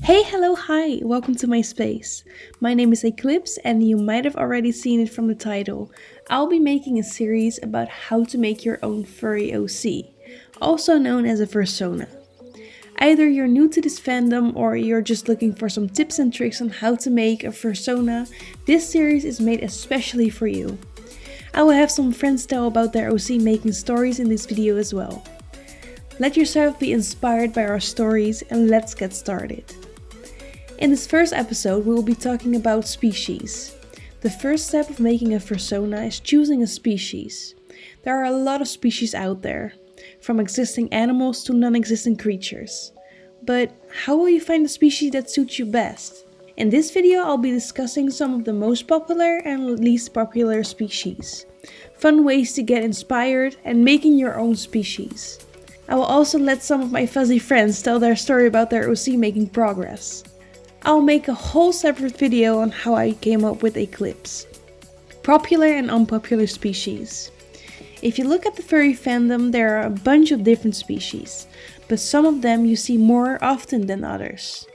Hey, hello, hi, welcome to my space. My name is Eclipse, and you might have already seen it from the title. I'll be making a series about how to make your own furry OC, also known as a fursona. Either you're new to this fandom or you're just looking for some tips and tricks on how to make a fursona, this series is made especially for you. I will have some friends tell about their OC making stories in this video as well. Let yourself be inspired by our stories and let's get started. In this first episode, we will be talking about species. The first step of making a fursona is choosing a species. There are a lot of species out there, from existing animals to non-existent creatures. But how will you find the species that suits you best? In this video, I'll be discussing some of the most popular and least popular species. Fun ways to get inspired and making your own species. I will also let some of my fuzzy friends tell their story about their OC making progress. I'll make a whole separate video on how I came up with Eclipse. Popular and unpopular species. If you look at the furry fandom, there are a bunch of different species, but some of them you see more often than others.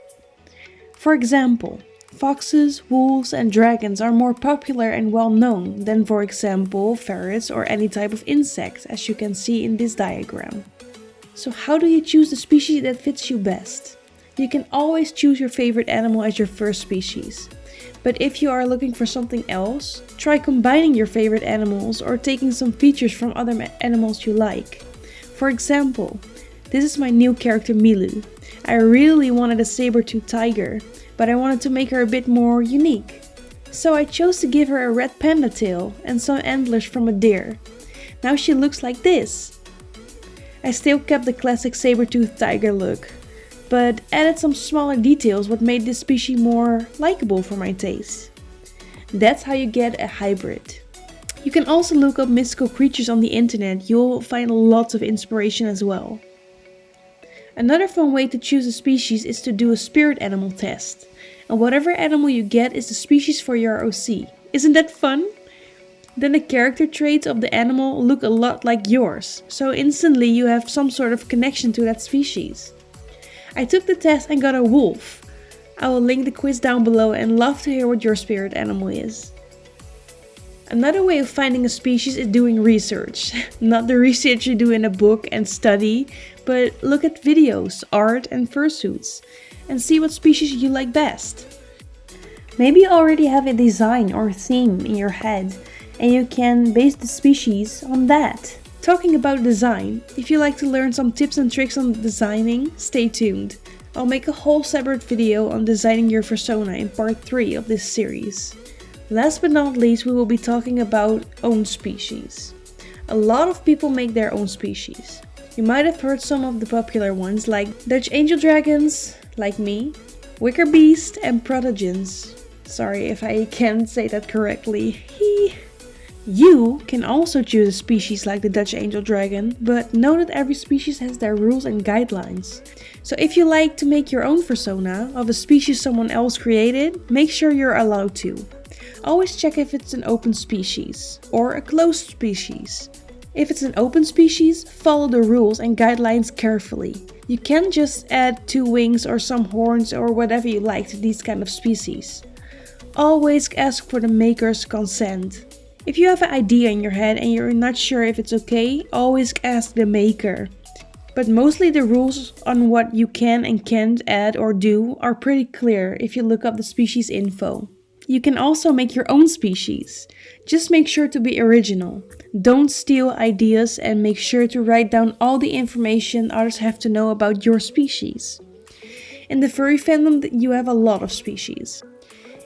For example, foxes, wolves and dragons are more popular and well known than, for example, ferrets or any type of insect, as you can see in this diagram. So how do you choose the species that fits you best? You can always choose your favorite animal as your first species. But if you are looking for something else, try combining your favorite animals or taking some features from other animals you like. For example, this is my new character Milu. I really wanted a saber-toothed tiger, but I wanted to make her a bit more unique. So I chose to give her a red panda tail and some antlers from a deer. Now she looks like this. I still kept the classic saber-toothed tiger look, but added some smaller details what made this species more likable for my taste. That's how you get a hybrid. You can also look up mystical creatures on the internet, you'll find lots of inspiration as well. Another fun way to choose a species is to do a spirit animal test. And whatever animal you get is the species for your OC. Isn't that fun? Then the character traits of the animal look a lot like yours, so instantly you have some sort of connection to that species. I took the test and got a wolf. I will link the quiz down below and love to hear what your spirit animal is. Another way of finding a species is doing research. Not the research you do in a book and study, but look at videos, art and fursuits and see what species you like best. Maybe you already have a design or theme in your head and you can base the species on that. Talking about design, if you like to learn some tips and tricks on designing, stay tuned. I'll make a whole separate video on designing your fursona in part 3 of this series. Last but not least, we will be talking about own species. A lot of people make their own species. You might have heard some of the popular ones like Dutch angel dragons, like me, wicker beast and protogens. Sorry if I can't say that correctly. You can also choose a species like the Dutch angel dragon, but know that every species has their rules and guidelines. So if you like to make your own fursona of a species someone else created, make sure you're allowed to. Always check if it's an open species or a closed species. If it's an open species, follow the rules and guidelines carefully. You can't just add 2 wings or some horns or whatever you like to these kind of species. Always ask for the maker's consent. If you have an idea in your head and you're not sure if it's okay, always ask the maker. But mostly the rules on what you can and can't add or do are pretty clear if you look up the species info. You can also make your own species. Just make sure to be original. Don't steal ideas and make sure to write down all the information others have to know about your species. In the furry fandom, you have a lot of species.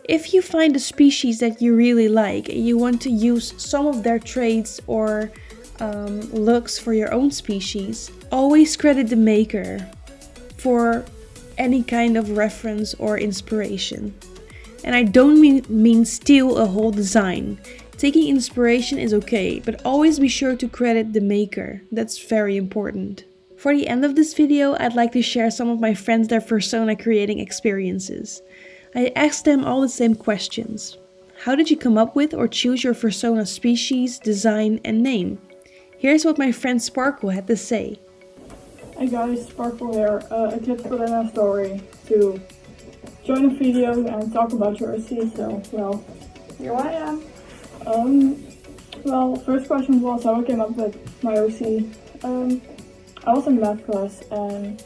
If you find a species that you really like and you want to use some of their traits or looks for your own species, always credit the maker for any kind of reference or inspiration. And I don't mean steal a whole design. Taking inspiration is okay, but always be sure to credit the maker. That's very important. For the end of this video, I'd like to share some of my friends their fursona creating experiences. I asked them all the same questions. How did you come up with or choose your fursona species, design and name? Here's what my friend Sparkle had to say. Hey guys, Sparkle here. I just put in a story to join a video and talk about your OC. So, well, here I am. Well, first question was how I came up with my OC. I was in math class and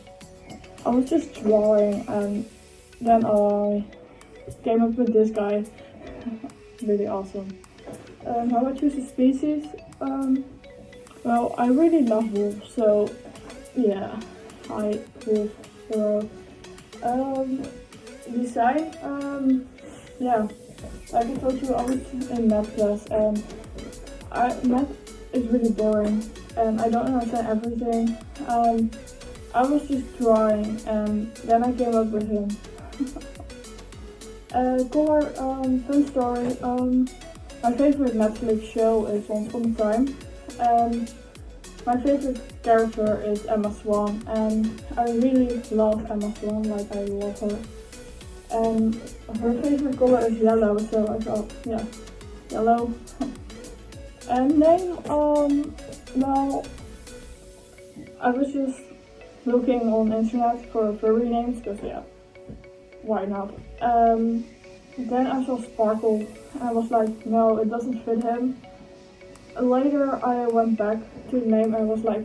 I was just drawing, and then I came up with this guy. Really awesome. How I choose a species? Well, I really love wolves, so yeah, I wolf. So, design, yeah, like I told you, I was in math class, and math is really boring, and I don't understand everything. I was just drawing, and then I came up with him. Color, fun story. My favorite Netflix show is Once Upon a Time, and my favorite character is Emma Swan, and I really love Emma Swan, like I love her. And her favorite color is yellow, so I thought, yeah, yellow. And name, well, I was just looking on internet for furry names, because yeah, why not? Then I saw Sparkle, and I was like, no, it doesn't fit him. Later I went back to the name and I was like,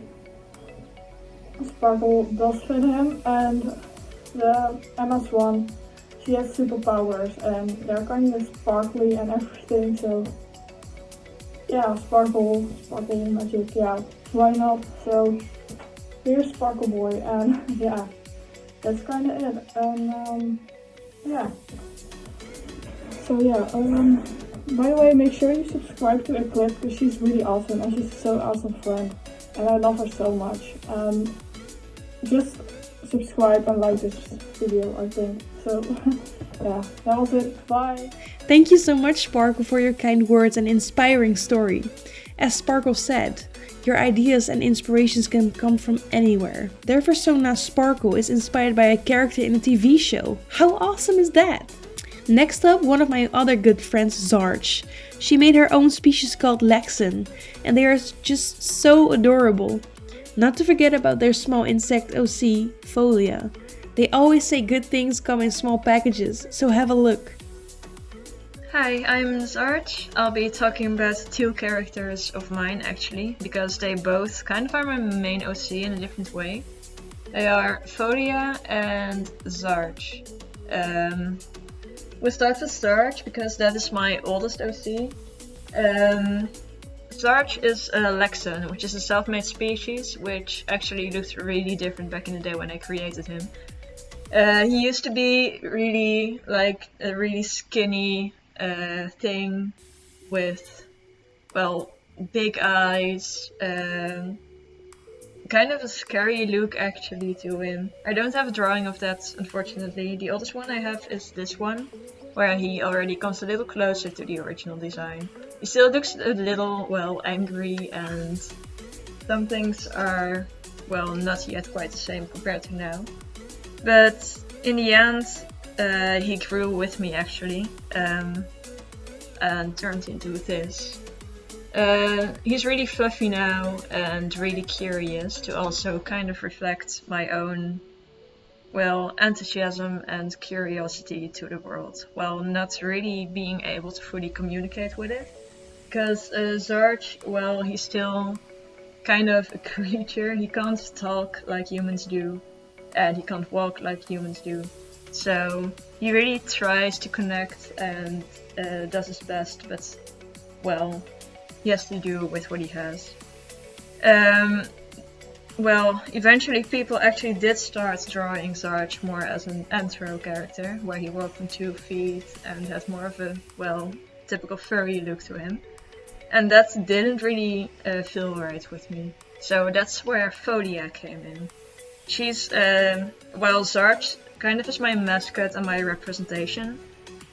Sparkle does fit him, and the Emma Swan, she has superpowers and they're kind of sparkly and everything, so yeah, sparkle magic, yeah, why not? So here's Sparkle Boy, and yeah, that's kind of it. And yeah, so yeah, by the way, make sure you subscribe to Eclipse, because she's really awesome and she's so awesome friend, and I love her so much. Just subscribe and like this video, I think. So yeah, that was it. Bye. Thank you so much, Sparkle, for your kind words and inspiring story. As Sparkle said, your ideas and inspirations can come from anywhere. Their fursona Sparkle is inspired by a character in a TV show. How awesome is that? Next up, one of my other good friends, Zarch. She made her own species called Lexan, and they are just so adorable. Not to forget about their small insect OC, Folia. They always say good things come in small packages, so have a look. Hi, I'm Zarch. I'll be talking about two characters of mine actually, because they both kind of are my main OC in a different way. They are Folia and Zarch. We'll start with Zarch because that is my oldest OC. Zarch is a Lexan, which is a self-made species, which actually looked really different back in the day when I created him. He used to be really like a really skinny thing with, well, big eyes, kind of a scary look actually to him. I don't have a drawing of that, unfortunately. The oldest one I have is this one, where he already comes a little closer to the original design. He still looks a little, well, angry, and some things are, well, not yet quite the same compared to now. But in the end, he grew with me actually, and turned into this. He's really fluffy now and really curious, to also kind of reflect my own, well, enthusiasm and curiosity to the world, while not really being able to fully communicate with it. Because Zarch, well, he's still kind of a creature. He can't talk like humans do, and he can't walk like humans do. So he really tries to connect and does his best, but, well, he has to do with what he has. Well, eventually people actually did start drawing Zarch more as an anthro character, where he walked on 2 feet and had more of a, well, typical furry look to him. And that didn't really feel right with me. So that's where Folia came in. She's, well, Zarch kind of is my mascot and my representation.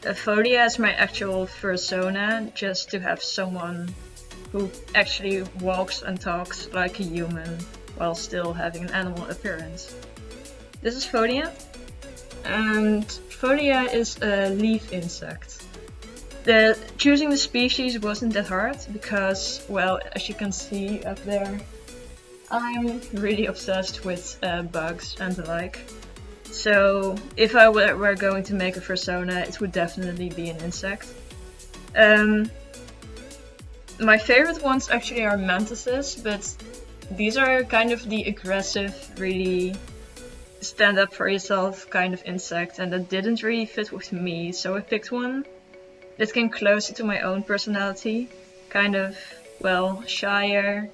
Folia is my actual fursona, just to have someone who actually walks and talks like a human while still having an animal appearance. This is Folia, and Folia is a leaf insect. Choosing the species wasn't that hard because, well, as you can see up there, I'm really obsessed with bugs and the like. So if I were going to make a fursona, it would definitely be an insect. My favorite ones actually are mantises, but these are kind of the aggressive, really stand up for yourself kind of insect, and that didn't really fit with me, so I picked one that came closer to my own personality, kind of, well, shyer,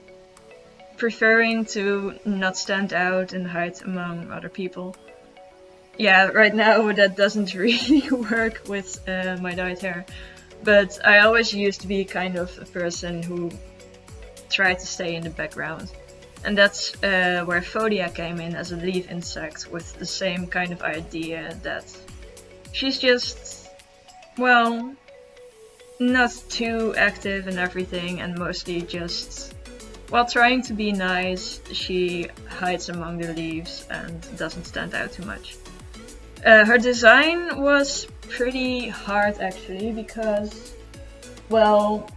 preferring to not stand out and hide among other people. Yeah, right now that doesn't really work with my dyed hair, but I always used to be kind of a person who tried to stay in the background. And that's where Phodia came in as a leaf insect, with the same kind of idea that she's just, well, not too active and everything, and mostly just, while trying to be nice, she hides among the leaves and doesn't stand out too much. Her design was pretty hard actually, because, well,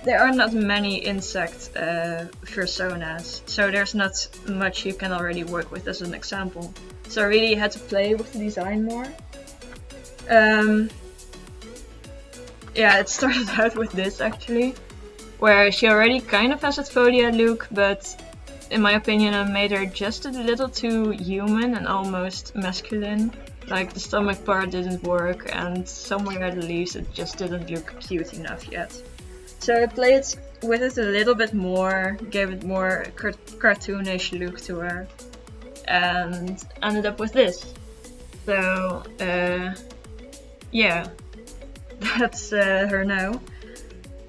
there are not many insect fursonas, so there's not much you can already work with as an example. So I really had to play with the design more. Yeah, it started out with this actually, where she already kind of has a Phodia look, but in my opinion I made her just a little too human and almost masculine. Like the stomach part didn't work, and somewhere at the leaves it just didn't look cute enough yet. So I played with it a little bit more, gave it more cartoonish look to her, and ended up with this. So yeah, that's her now.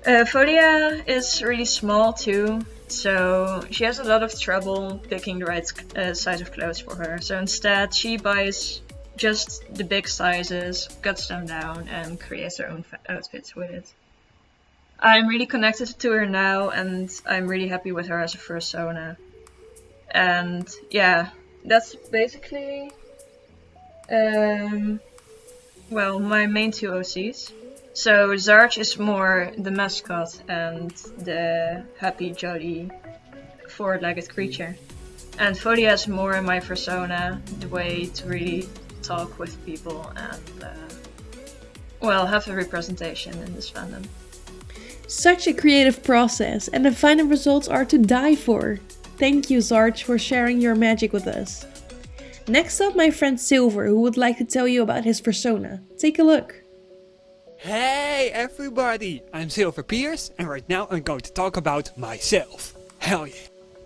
Phodia is really small too, so she has a lot of trouble picking the right size of clothes for her. So instead she buys just the big sizes, cuts them down, and creates her own outfits with it. I'm really connected to her now, and I'm really happy with her as a fursona. And yeah, that's basically well, my main two OCs. So Zarch is more the mascot and the happy, jolly, four-legged creature. And Phodia is more my fursona, the way to really talk with people and, well, have a representation in this fandom. Such a creative process, and the final results are to die for. Thank you, Zarch, for sharing your magic with us. Next up, my friend Silver, who would like to tell you about his fursona. Take a look. Hey everybody, I'm Silver Pierce, and right now I'm going to talk about myself. Hell yeah.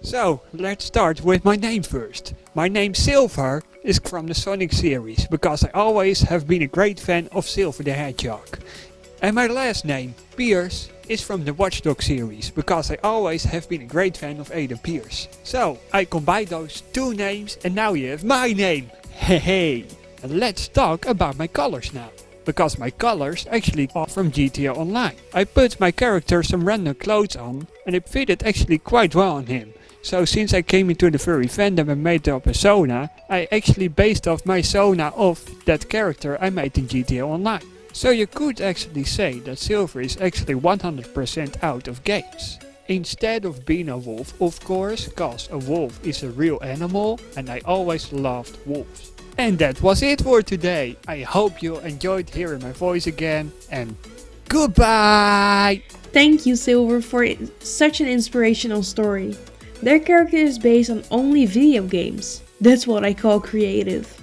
So, let's start with my name first. My name Silver is from the Sonic series, because I always have been a great fan of Silver the Hedgehog. And my last name, Pierce, is from the Watch Dogs series, because I always have been a great fan of Ada Pierce. So, I combine those two names and now you have my name. Hey. And let's talk about my colors now. Because my colors actually are from GTA Online. I put my character some random clothes on and it fitted actually quite well on him. So since I came into the furry fandom and made a persona, I actually based off my persona off that character I made in GTA Online. So you could actually say that Silver is actually 100% out of games. Instead of being a wolf, of course, cause a wolf is a real animal and I always loved wolves. And that was it for today. I hope you enjoyed hearing my voice again, and goodbye! Thank you, Silver, for such an inspirational story. Their character is based on only video games. That's what I call creative.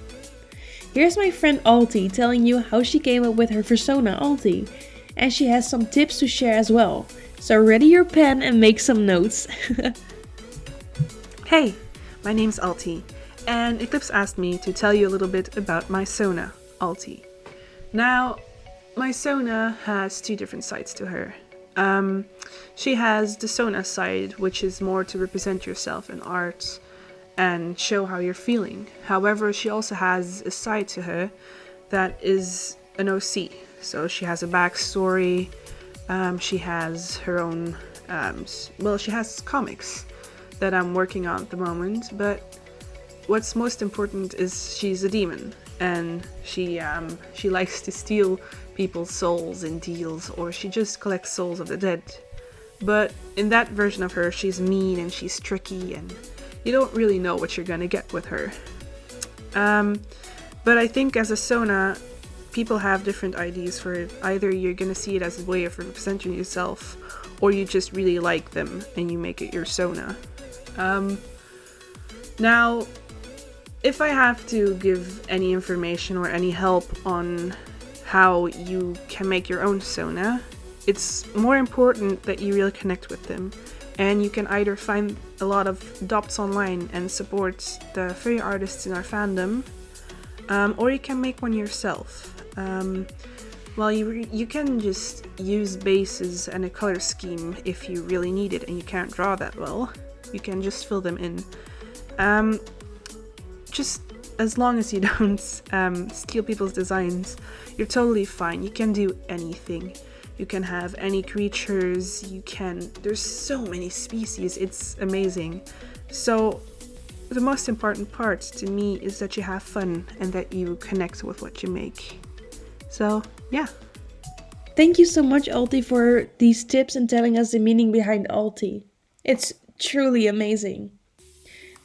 Here's my friend Ulti telling you how she came up with her fursona Ulti. And she has some tips to share as well. So ready your pen and make some notes. Hey, my name's Ulti, and Eclipse asked me to tell you a little bit about my persona, Ulti. Now, my persona has two different sides to her. She has the Sona side, which is more to represent yourself in art and show how you're feeling. However, she also has a side to her that is an OC. So she has a backstory, she has her own, she has comics that I'm working on at the moment, but what's most important is she's a demon, and she likes to steal people's souls in deals, or she just collects souls of the dead. But in that version of her, she's mean and she's tricky, and you don't really know what you're gonna get with her. But I think as a Sona, people have different ideas for it. Either you're gonna see it as a way of representing yourself, or you just really like them and you make it your Sona. Now, if I have to give any information or any help on how you can make your own Sona, it's more important that you really connect with them. And you can either find a lot of dops online and support the furry artists in our fandom, or you can make one yourself. Well, you can just use bases and a color scheme if you really need it and you can't draw that well. You can just fill them in. Just as long as you don't steal people's designs, you're totally fine. You can do anything. You can have any creatures, there's so many species, it's amazing. So the most important part to me is that you have fun and that you connect with what you make. So yeah. Thank you so much, Ulti, for these tips and telling us the meaning behind Ulti. It's truly amazing.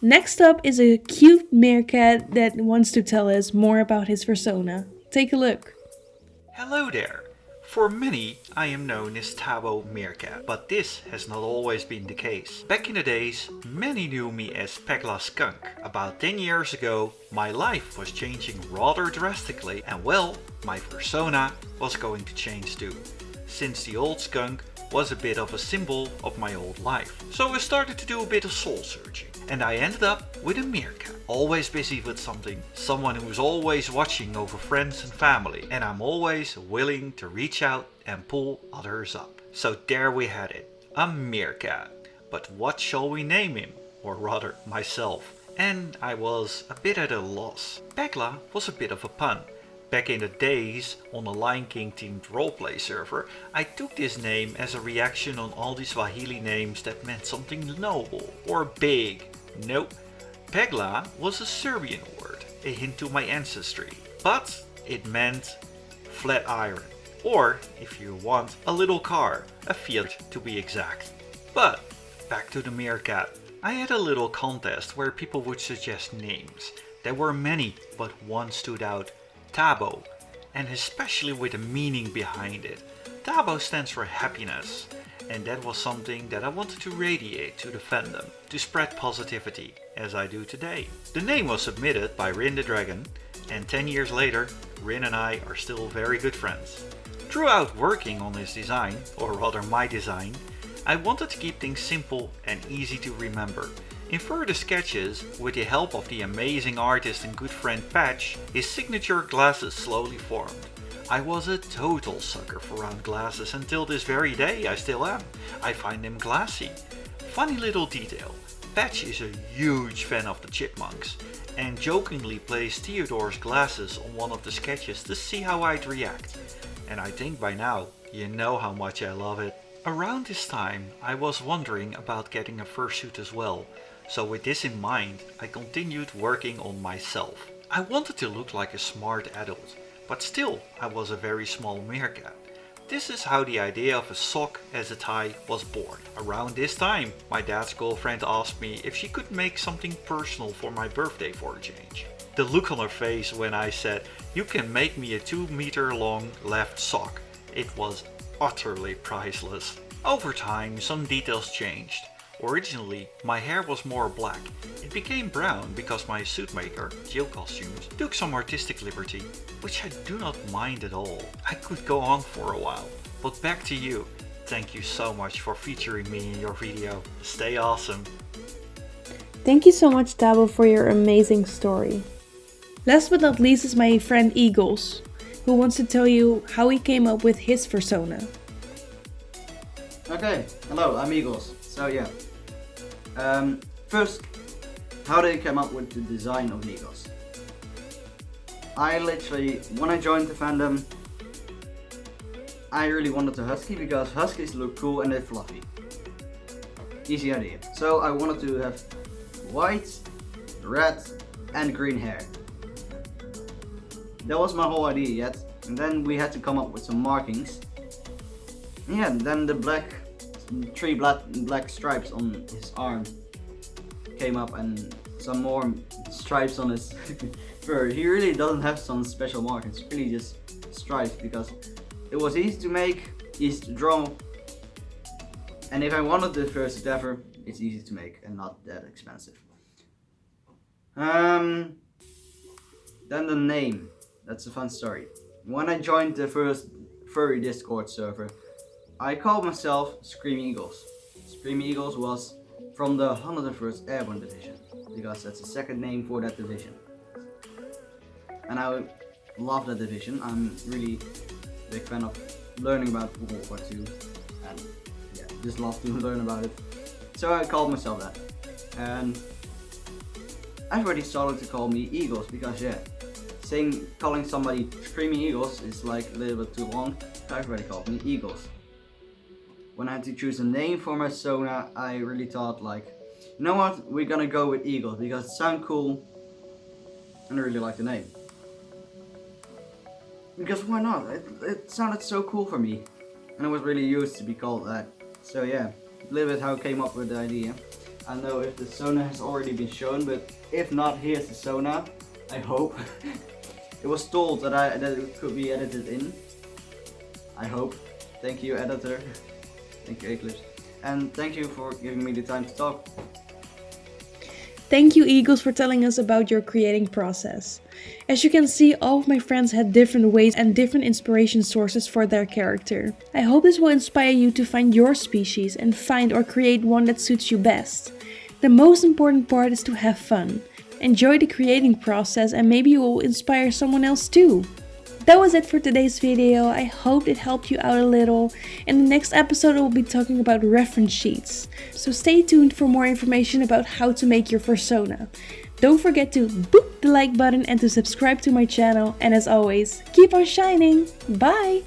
Next up is a cute meerkat that wants to tell us more about his persona. Take a look. Hello there! For many, I am known as Tabo Meerkat, but this has not always been the case. Back in the days, many knew me as Pegla Skunk. About 10 years ago, my life was changing rather drastically, and well, my persona was going to change too, since the old skunk was a bit of a symbol of my old life. So I started to do a bit of soul searching, and I ended up with a meerkat. Always busy with something, someone who's always watching over friends and family, and I'm always willing to reach out and pull others up. So there we had it, a meerkat. But what shall we name him? Or rather, myself. And I was a bit at a loss. Pegla was a bit of a pun. Back in the days, on a Lion King themed roleplay server, I took this name as a reaction on all these Swahili names that meant something noble or big. Nope, Pegla was a Serbian word, a hint to my ancestry, but it meant flat iron, or if you want, a little car, a Fiat to be exact. But back to the meerkat. I had a little contest where people would suggest names. There were many, but one stood out. Tabo, and especially with a meaning behind it. Tabo stands for happiness, and that was something that I wanted to radiate to the fandom, to spread positivity, as I do today. The name was submitted by Rin the Dragon, and 10 years later, Rin and I are still very good friends. Throughout working on his design, or rather my design, I wanted to keep things simple and easy to remember. In further sketches, with the help of the amazing artist and good friend Patch, his signature glasses slowly formed. I was a total sucker for round glasses until this very day I still am. I find them classy. Funny little detail, Patch is a huge fan of the chipmunks and jokingly placed Theodore's glasses on one of the sketches to see how I'd react. And I think by now you know how much I love it. Around this time I was wondering about getting a fursuit as well. So with this in mind, I continued working on myself. I wanted to look like a smart adult, but still I was a very small meerkat. This is how the idea of a sock as a tie was born. Around this time, my dad's girlfriend asked me if she could make something personal for my birthday for a change. The look on her face when I said, "You can make me a 2-meter long left sock." It was utterly priceless. Over time, some details changed. Originally, my hair was more black. It became brown because my suit maker, Jill Costumes, took some artistic liberty, which I do not mind at all. I could go on for a while, but back to you. Thank you so much for featuring me in your video. Stay awesome. Thank you so much, Tabo, for your amazing story. Last but not least is my friend Eagles, who wants to tell you how he came up with his persona. Okay, hello, I'm Eagles. So yeah. First, how did I come up with the design of Eagles? I literally, when I joined the fandom, I really wanted a husky because huskies look cool and they're fluffy. Easy idea. So I wanted to have white, red and green hair. That was my whole idea yet. And then we had to come up with some markings. Yeah, and then the three black stripes on his arm. came up and some more stripes on his fur. He really doesn't have some special mark, it's really just stripes because it was easy to make, easy to draw, and if I wanted the first ever, it's easy to make and not that expensive. Then the name, that's a fun story. When I joined the first furry Discord server, I called myself Screaming Eagles. Screaming Eagles was from the 101st Airborne Division, because that's the second name for that division. And I love that division. I'm really a big fan of learning about World War II, and yeah, just love to learn about it. So I called myself that, and everybody started to call me Eagles because yeah, calling somebody Screaming Eagles is like a little bit too long. So everybody called me Eagles. When I had to choose a name for my Sona, I really thought like, you know what, we're gonna go with Eagles because it sounds cool, and I really like the name. Because why not? It sounded so cool for me, and I was really used to be called that. So yeah, a little bit how I came up with the idea. I don't know if the Sona has already been shown, but if not, here's the Sona. I hope. It was told that it could be edited in. I hope. Thank you, editor. Thank you, Eclipse. And thank you for giving me the time to talk. Thank you, Eagles, for telling us about your creating process. As you can see, all of my friends had different ways and different inspiration sources for their character. I hope this will inspire you to find your species and find or create one that suits you best. The most important part is to have fun. Enjoy the creating process and maybe you will inspire someone else too. That was it for today's video. I hope it helped you out a little. In the next episode I will be talking about reference sheets. So stay tuned for more information about how to make your fursona. Don't forget to boop the like button and to subscribe to my channel. And as always, keep on shining. Bye!